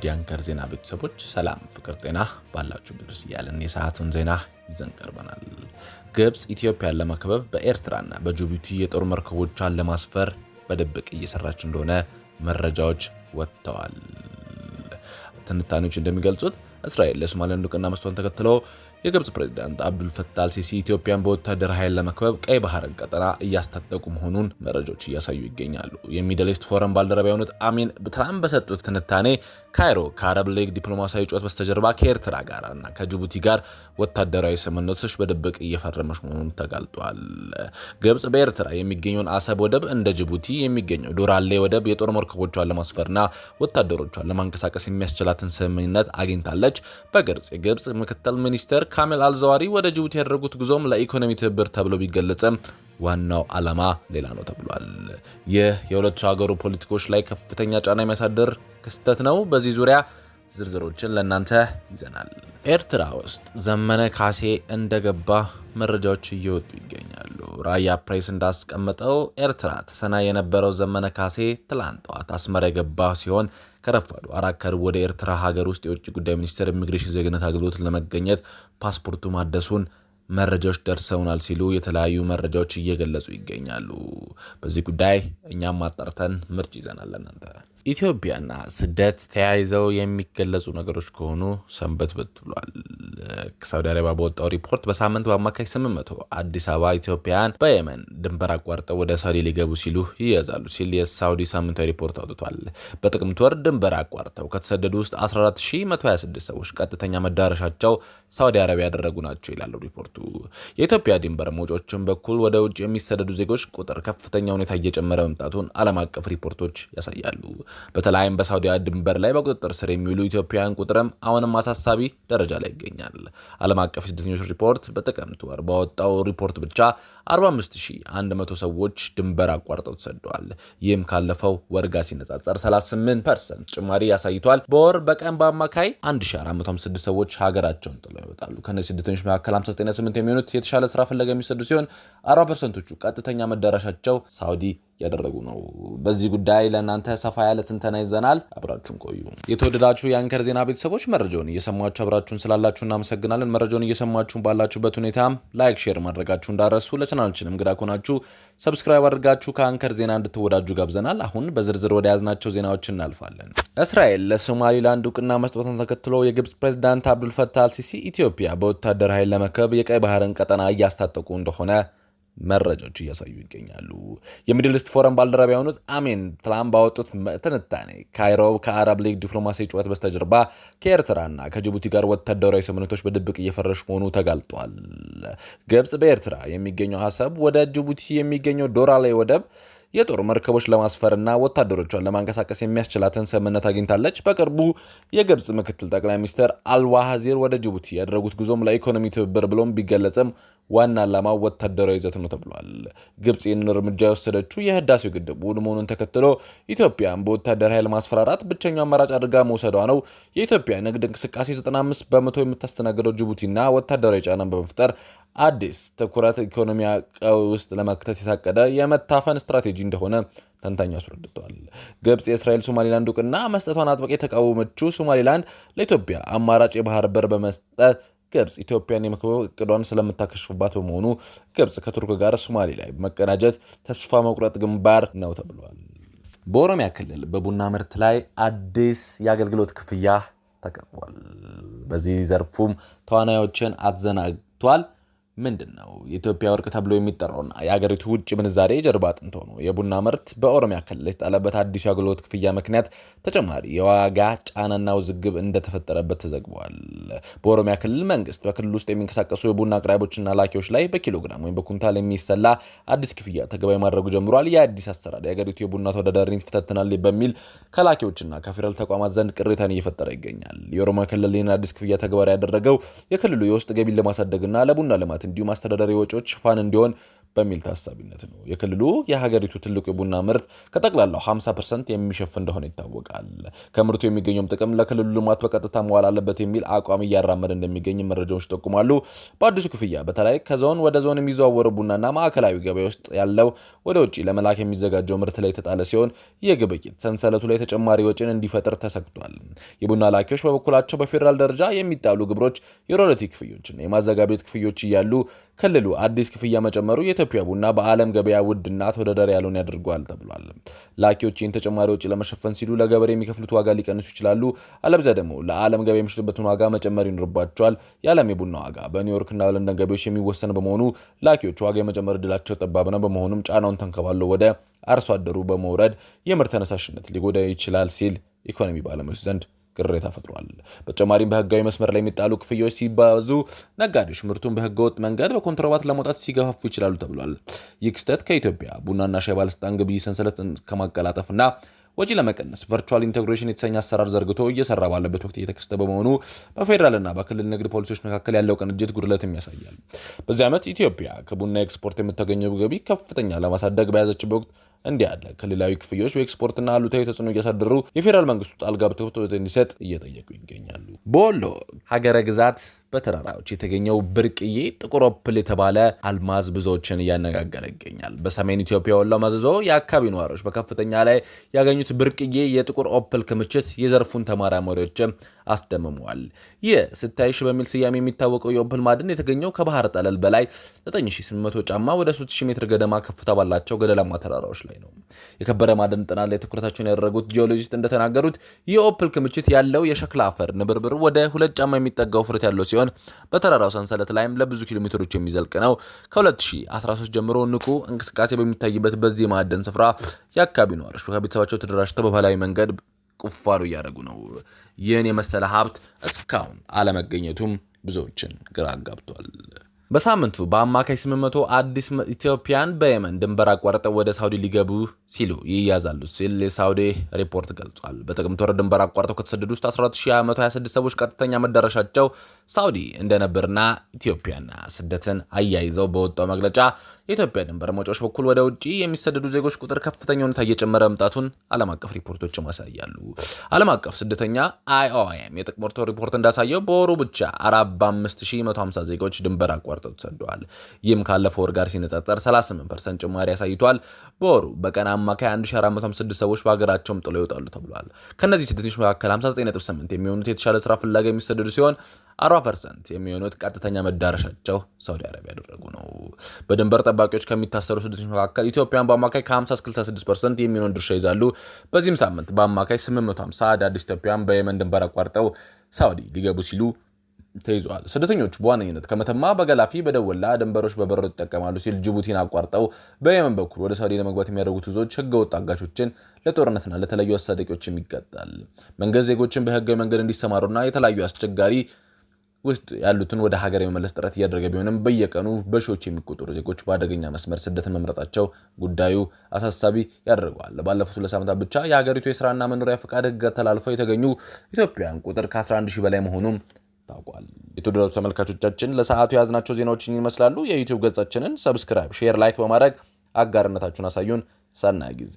የአንከር ዜና ቤተሰቦች ሰላም ፍቅር ጤና ባላችሁ ድረስ ያለን የሰዓቱን ዜና ይዘን ቀርበናል። ግብጽ ኢትዮጵያን ለማከበብ በኤርትራና በጅቡቲ የጦር መርከቦቿን ለማስፈር በድብቅ እየሰራች እንደሆነ መረጃዎች ወጥተዋል። ትንታኔዎች እንደሚገልጹት እስራኤል ለሶማሊያ እውቅና መስጠቷን ተከትሎ የግብጽ ፕሬዝዳንት አብዱል ፈታህ አልሲሲ ኢትዮጵያን በወታደር ኃይል ለመክበብ ቀይ ባህርን ቀጠና እያስታጠቁ መሆኑን መረጃዎች እያሳዩ ይገኛሉ። የሚድል ኢስት ፎረም ባልደረባ የሆኑት አሚን ትራምፕ በሰጡት ትንታኔ ካይሮ ከአረብ ሊግ ዲፕሎማሲያዊ ጩኸት በስተጀርባ ከኤርትራ ጋርና ከጅቡቲ ጋር ወታደራዊ ስምምነቶች በድብቅ እየፈረመች መሆኑን ተጋልጧል። ግብጽ በኤርትራ የሚገኘውን አሰብ ወደብ እንደ ጅቡቲ የሚገኘው ዶራሌ ወደብ የጦር መርከቦቿን ለማስፈርና ወታደሮቿን ለማንቀሳቀስ የሚያስችላትን ስምምነት አግኝታለች። በግብጽ የግብጽ ምክትል ሚኒስትር ካሚል አልዘዋሪ ወደ ጅቡቲ ያደረጉት ጉዞም ለኢኮኖሚ ትብብር ተብሎ ቢገለጽም ዋናው ዓላማ ሌላ ነው ተብሏል። ይህ የሁለቱ ሀገሩ ፖለቲኮች ላይ ከፍተኛ ጫና የሚያሳድር ክስተት ነው። በዚህ ዙሪያ ዝርዝሮችን ለእናንተ ይዘናል። ኤርትራ ውስጥ ዘመነ ካሴ እንደገባ መረጃዎች እየወጡ ይገኛሉ። ራያ ፕሬስ እንዳስቀመጠው ኤርትራ ተሰና የነበረው ዘመነ ካሴ ትላንት ጠዋት አስመራ የገባ ሲሆን ከረፋዱ 4 ከሩብ ወደ ኤርትራ ሀገር ውስጥ የውጭ ጉዳይ ሚኒስቴር ኢሚግሬሽን ዜግነት አገልግሎት ለመገኘት ፓስፖርቱ ማደሱን መረጃዎች ደርሰውናል ሲሉ የተለያዩ መረጃዎች እየገለጹ ይገኛሉ። በዚህ ጉዳይ እኛም ማጣርተን ምርጭ ይዘናል ለእናንተ። ኢትዮጵያና ስደት ተያይዘው የሚገለጹ ነገሮች ከሆኑ ሰንበትበት ብሏል። ሳውዲ አረቢያ በወጣው ሪፖርት በሳምንት በአማካይ 800 አዲስ አበባ ኢትዮጵያውያን በየመን ድንበር አቋርጠው ወደ ሳውዲ ሊገቡ ሲሉ ይያዛሉ ሲል የሳውዲ ሳምንታዊ ሪፖርት አውጥቷል። በጥቅምት ወር ድንበር አቋርጠው ከተሰደዱ ውስጥ 14126 ሰዎች ቀጥተኛ መዳረሻቸው ሳውዲ አረቢያ ያደረጉ ናቸው ይላል ሪፖርቱ። የኢትዮጵያ ድንበር መውጫዎችን በኩል ወደ ውጭ የሚሰደዱ ዜጎች ቁጥር ከፍተኛ ሁኔታ እየጨመረ መምጣቱን ዓለም አቀፍ ሪፖርቶች ያሳያሉ። በተለይም በሳውዲ ድንበር ላይ በቁጥጥር ስር የሚውሉ ኢትዮጵያውያን ቁጥርም አሁንም አሳሳቢ ደረጃ ላይ ይገኛል። ዓለም አቀፍ የስደተኞች ሪፖርት በጥቅምት ወር ባወጣው ሪፖርት ብቻ 45100 ሰዎች ድንበር አቋርጠው ተሰደዋል። ይህም ካለፈው ወር ጋር ሲነጻጸር 38% ጭማሪ ያሳይቷል። በወር በቀን በአማካይ 1456 ሰዎች ሀገራቸውን ጥለው ይወጣሉ። ከነዚህ ስደተኞች መካከል 59% የሚሆኑት የተሻለ ስራ ፍለጋ የሚሰዱ ሲሆን 40%ዎቹ ቀጥተኛ መዳረሻቸው ሳውዲ ያደረጉ ነው። በዚህ ጉዳይ ለእናንተ ሰፋ ያለ ትንተና ይዘናል። አብራችሁን ቆዩ። የተወደዳችሁ የአንከር ዜና ቤተሰቦች መረጃውን እየሰማችሁ አብራችሁን ስላላችሁ እናመሰግናለን። መረጃውን እየሰማችሁ ባላችሁበት ሁኔታ ላይክ፣ ሼር ማድረጋችሁ እንዳረሱ። ለቻናላችንም እንግዳ ከሆናችሁ ሰብስክራይብ አድርጋችሁ ከአንከር ዜና እንድትወዳጁ ጋብዘናል። አሁን በዝርዝር ወደ ያዝናቸው ዜናዎች እናልፋለን። እስራኤል ለሶማሊላንድ እውቅና መስጠቷን ተከትሎ የግብጽ ፕሬዝዳንት አብዱል ፈታህ አልሲሲ ኢትዮጵያ በወታደር ኃይል ለመከበብ የቀይ ባህርን ቀጠና እያስታጠቁ እንደሆነ መረጃዎች እያሳዩ ይገኛሉ። የሚድል ኢስት ፎረም ባልደረባ የሆኑት አሚን ትራምፕ ባወጡት ትንታኔ ካይሮ ከአረብ ሊግ ዲፕሎማሲያዊ ጩኸት በስተጀርባ ከኤርትራና ከጅቡቲ ጋር ወታደራዊ ስምምነቶች በድብቅ እየፈረሹ መሆኑ ተጋልጧል። ግብጽ በኤርትራ የሚገኘው አሰብ ወደ ጅቡቲ የሚገኘው ዶራሌ ወደብ የጦር መርከቦች ለማስፈርና ወታደሮቿን ለማንቀሳቀስ የሚያስችላትን ስምምነት አግኝታለች። በቅርቡ የግብጽ ምክትል ጠቅላይ ሚኒስትር አልዋሃዚር ወደ ጅቡቲ ያደረጉት ጉዞም ለኢኮኖሚ ትብብር ብሎም ቢገለጽም ዋና ዓላማው ወታደራዊ ይዘት ነው ተብሏል። ግብጽ ይህንን እርምጃ የወሰደችው የህዳሴው ግድብ ውድ መሆኑን ተከትሎ ኢትዮጵያን በወታደር ኃይል ማስፈራራት ብቸኛው አማራጭ አድርጋ መውሰዷ ነው። የኢትዮጵያ ንግድ እንቅስቃሴ 95 በመቶ የምታስተናግደው ጅቡቲና ወታደራዊ ጫናን በመፍጠር አዲስ ትኩረት ኢኮኖሚ ውስጥ ለመክተት የታቀደ የመታፈን ስትራቴጂ እንደሆነ ተንታኞች አስረድተዋል። ግብጽ የእስራኤል ሶማሊላንድ እውቅና መስጠቷን አጥብቃ የተቃወመችው ሶማሊላንድ ለኢትዮጵያ አማራጭ የባህር በር በመስጠት ግብጽ ኢትዮጵያን የመክበብ እቅዷን ስለምታከሽፍባት በመሆኑ ግብጽ ከቱርክ ጋር ሶማሌ ላይ መቀናጀት ተስፋ መቁረጥ ግንባር ነው ተብሏል። በኦሮሚያ ክልል በቡና ምርት ላይ አዲስ የአገልግሎት ክፍያ ተቀርቧል። በዚህ ዘርፉም ተዋናዮችን አዘናግቷል። ምንድን ነው? የኢትዮጵያ ወርቅ ተብሎ የሚጠራውና የአገሪቱ ውጭ ምንዛሬ ጀርባ አጥንት ሆኖ የቡና ምርት በኦሮሚያ ክልል የተጣለበት አዲሱ የአገልግሎት ክፍያ ምክንያት ተጨማሪ የዋጋ ጫናና ውዝግብ እንደተፈጠረበት ተዘግቧል። በኦሮሚያ ክልል መንግስት በክልል ውስጥ የሚንቀሳቀሱ የቡና አቅራቢዎችና ላኪዎች ላይ በኪሎግራም ወይም በኩንታል የሚሰላ አዲስ ክፍያ ተግባራዊ ማድረጉ ጀምሯል። የአዲስ አሰራር የአገሪቱ የቡና ተወዳዳሪነት ይፈተናል በሚል ከላኪዎችና ከፌዴራል ተቋማት ዘንድ ቅሬታን እየፈጠረ ይገኛል። የኦሮሚያ ክልል ይህን አዲስ ክፍያ ተግባራዊ ያደረገው የክልሉ የውስጥ ገቢን ለማሳደግና ለቡና ልማት እንዲሁም አስተዳደራዊ ወጪዎች ሽፋን እንዲሆን በሚል ታሳቢነት ነው። የክልሉ የሀገሪቱ ትልቁ የቡና ምርት ከጠቅላላው 50% የሚሸፍን እንደሆነ ይታወቃል። ከምርቱ የሚገኘውም ጥቅም ለክልሉ ልማት በቀጥታ መዋል አለበት የሚል አቋም እያራመደ እንደሚገኝ መረጃዎች ይጠቁማሉ። በአዲሱ ክፍያ በተለይ ከዞን ወደ ዞን የሚዘዋወረው ቡናና ማዕከላዊ ገበያ ውስጥ ያለው ወደ ውጭ ለመላክ የሚዘጋጀው ምርት ላይ የተጣለ ሲሆን የግብይት ሰንሰለቱ ላይ ተጨማሪ ወጪን እንዲፈጥር ተሰግቷል። የቡና ላኪዎች በበኩላቸው በፌዴራል ደረጃ የሚጣሉ ግብሮች፣ የሮyalty ክፍዮችና የማዘጋጃ ቤት ክፍዮች እያሉ ክልሉ አዲስ ክፍያ መጨመሩ የኢትዮጵያ ቡና በዓለም ገበያ ውድና ተወዳዳሪ ያልሆነ ያደርገዋል ተብሏል። ላኪዎች ይህን ተጨማሪ ወጪ ለመሸፈን ሲሉ ለገበሬ የሚከፍሉት ዋጋ ሊቀንሱ ይችላሉ። አለበለዚያ ደግሞ ለዓለም ገበያ የሚሸጡበትን ዋጋ መጨመር ይኖርባቸዋል። የዓለም የቡና ዋጋ በኒውዮርክና በለንደን ገበያዎች የሚወሰን በመሆኑ ላኪዎች ዋጋ የመጨመር ዕድላቸው ጠባብ ነው። በመሆኑም ጫናውን ተንከባለው ወደ አርሶ አደሩ በመውረድ የምርት ተነሳሽነት ሊጎዳ ይችላል ሲል ኢኮኖሚ ባለሙያዎች ዘንድ ቅሬታ ፈጥሯል። በተጨማሪም በህጋዊ መስመር ላይ የሚጣሉ ክፍያዎች ሲባዙ ነጋዴዎች ምርቱን በህገወጥ መንገድ በኮንትሮባት ለማውጣት ሲገፋፉ ይችላሉ ተብሏል። ይህ ክስተት ከኢትዮጵያ ቡናና ሻይ ባለስልጣን ግብይት ሰንሰለት ከማቀላጠፍና ወጪ ለመቀነስ ቨርቹዋል ኢንቴግሬሽን የተሰኘ አሰራር ዘርግቶ እየሰራ ባለበት ወቅት እየተከሰተ በመሆኑ በፌዴራልና በክልል ንግድ ፖሊሲዎች መካከል ያለው ቅንጅት ጉድለትም ያሳያል። በዚህ ዓመት ኢትዮጵያ ከቡና ኤክስፖርት የምታገኘው ገቢ ከፍተኛ ለማሳደግ በያዘችበት ወቅት እንዲህ ያለ ክልላዊ ክፍያዎች በኤክስፖርትና አሉታዊ ተጽዕኖ እያሳደሩ የፌዴራል መንግስቱ ጣልቃ ገብቶ እንዲሰጥ እየጠየቁ ይገኛሉ። በወሎ ሀገረ ግዛት በተራራዎች የተገኘው ብርቅዬ ጥቁር ኦፕል የተባለ አልማዝ ብዙዎችን እያነጋገረ ይገኛል። በሰሜን ኢትዮጵያ ወሎ ማዘዞ የአካባቢ ነዋሪዎች በከፍተኛ ላይ ያገኙት ብርቅዬ የጥቁር ኦፕል ክምችት የዘርፉን ተመራማሪዎች አስደምመዋል። ይህ ስታይሽ በሚል ስያሜ የሚታወቀው የኦፕል ማዕድን የተገኘው ከባህር ጠለል በላይ 9800 ጫማ ወደ 3000 ሜትር ገደማ ከፍታ ባላቸው ገደላማ ተራራዎች ላይ ነው። የከበረ ማዕድን ጥናት ላይ ትኩረታቸውን ያደረጉት ጂኦሎጂስት እንደተናገሩት የኦፕል ክምችት ያለው የሸክላ አፈር ንብርብር ወደ 2 ጫማ የሚጠጋው ፍረት ያለው ሲሆን በተራራው ሰንሰለት ላይም ለብዙ ኪሎ ሜትሮች የሚዘልቅ ነው። ከ2013 ጀምሮ ንቁ እንቅስቃሴ በሚታይበት በዚህ ማዕድን ስፍራ የአካባቢ ነዋሪዎች ከቤተሰባቸው ተደራጅተው በባህላዊ መንገድ ቁፋሮ እያደረጉ ነው። ይህን የመሰለ ሀብት እስካሁን አለመገኘቱም ብዙዎችን ግራ አጋብቷል። በሳምንቱ በአማካይ 800 አዲስ ኢትዮጵያን በየመን ድንበር አቋርጠው ወደ ሳውዲ ሊገቡ ሲሉ ይያዛሉ ሲል የሳውዲ ሪፖርት ገልጿል። በጥቅምት ወር ድንበር አቋርጠው ከተሰደዱ ውስጥ 14126 ሰዎች ቀጥተኛ መዳረሻቸው ሳውዲ እንደነበርና ኢትዮጵያና ስደትን አያይዘው በወጣው መግለጫ የኢትዮጵያ ድንበር መውጫዎች በኩል ወደ ውጪ የሚሰደዱ ዜጎች ቁጥር ከፍተኛ ሁኔታ እየጨመረ መምጣቱን ዓለም አቀፍ ሪፖርቶችም ያሳያሉ። ዓለም አቀፍ ስደተኛ IOM የጥቅምት ወር ሪፖርት እንዳሳየው በወሩ ብቻ 45150 ዜጎች ድንበር አቋርጠው ተሰደዋል። ይህም ካለፈው ወር ጋር ሲነጻጸር 38% ጭማሪ ያሳይቷል። በወሩ በቀን አማካይ 1456 ሰዎች በሀገራቸውም ጥለው ይወጣሉ ተብሏል። ከነዚህ ስደተኞች መካከል 59.8 የሚሆኑት የተሻለ ስራ ፍላጋ የሚሰደዱ ሲሆን 40% የሚሆኑት ቀጥተኛ መዳረሻቸው ሳውዲ አረቢያ ያደረጉ ነው። በድንበር ጠባቂዎች ከሚታሰሩ ስደተኞች መካከል ኢትዮጵያን በአማካይ ከ50 እስከ 66% የሚሆነውን ድርሻ ይዛሉ። በዚህም ሳምንት በአማካይ 850 አዳዲስ ኢትዮጵያን በየመን ድንበር አቋርጠው ሳውዲ ሊገቡ ሲሉ ተይዟል። ስደተኞቹ በዋነኝነት ከመተማ፣ በገላፊ፣ በደወላ ድንበሮች በበረሮ ይጠቀማሉ ሲል ጅቡቲን አቋርጠው በየመን በኩል ወደ ሳውዲ ለመግባት የሚያደርጉት ጉዞዎች ህገወጥ አጋቾችን ለጦርነትና ለተለያዩ አሳዳቂዎችም ይቀጣል። መንግስት ዜጎችን በህጋዊ መንገድ እንዲሰማሩና የተለያዩ አስቸጋሪ ውስጥ ያሉትን ወደ ሀገር የመመለስ ጥረት እያደረገ ቢሆንም በየቀኑ በሺዎች የሚቆጠሩ ዜጎች በአደገኛ መስመር ስደትን መምረጣቸው ጉዳዩ አሳሳቢ ያደርገዋል። ባለፉት 2 ዓመታት ብቻ የሀገሪቱ የስራና መኖሪያ ፈቃድ ህግ ተላልፈው የተገኙ ኢትዮጵያውያን ቁጥር ከ11000 በላይ መሆኑም ታውቋል። የተወደዳችሁ ተመልካቾቻችን ለሰዓቱ የያዝናቸው ዜናዎችን ይመስላሉ። የዩቲዩብ ገጻችንን ሰብስክራይብ፣ ሼር፣ ላይክ በማድረግ አጋርነታችሁን አሳዩን። ሰናይ ጊዜ